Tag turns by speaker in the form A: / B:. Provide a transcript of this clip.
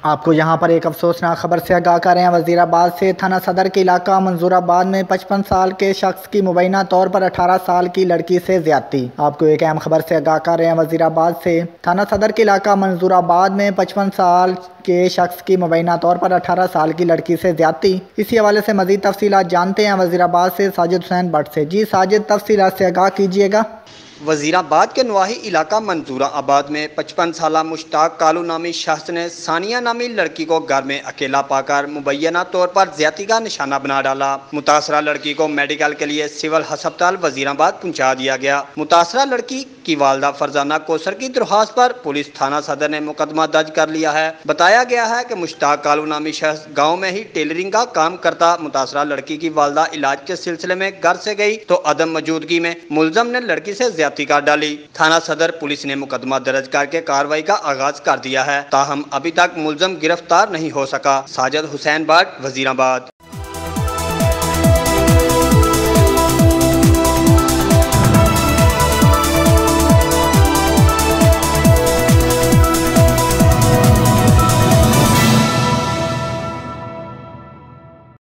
A: आपको यहाँ पर एक अफसोसनाक खबर से आगाह कर रहे हैं। वजीराबाद से थाना सदर के इलाका मंजूराबाद में 55 साल के शख्स की मुबैना तौर पर 18 साल की लड़की से ज्यादती। आपको एक अहम खबर से आगाह कर रहे हैं। वजीराबाद से थाना सदर के इलाका मंजूराबाद में 55 साल के शख्स की मुबैना तौर पर 18 साल की लड़की से ज्यादती। इसी हवाले से मजीद तफसीलात जानते हैं वजीराबाद से साजिद हुसैन भट्ट से। जी साजिद, तफसीलात से आगाह कीजिएगा।
B: वजीराबाद के नवाही इलाका मंजूरा आबाद में 55 साल मुश्ताक कालू नामी शख्स ने सानिया नामी लड़की को घर में अकेला पाकर मुबैना तौर पर ज्यादती का निशाना बना डाला। मुतासरा लड़की को मेडिकल के लिए सिविल अस्पताल वजीराबाद पहुंचा दिया गया। मुतासरा लड़की की वालदा फरजाना कोसर की दरख्वास्त पर पुलिस थाना सदर ने मुकदमा दर्ज कर लिया है। बताया गया है कि मुश्ताक कालू नामी शख्स गाँव में ही टेलरिंग का काम करता। मुतासरा लड़की की वालदा इलाज के सिलसिले में घर से गई तो अदम मौजूदगी में मुलजम ने लड़की से ज्यादती कर डाली। थाना सदर पुलिस ने मुकदमा दर्ज करके कार्रवाई का आगाज कर दिया है। ताहम अभी तक मुलजम गिरफ्तार नहीं हो सका। साजिद हुसैन भट्ट, वजीराबाद।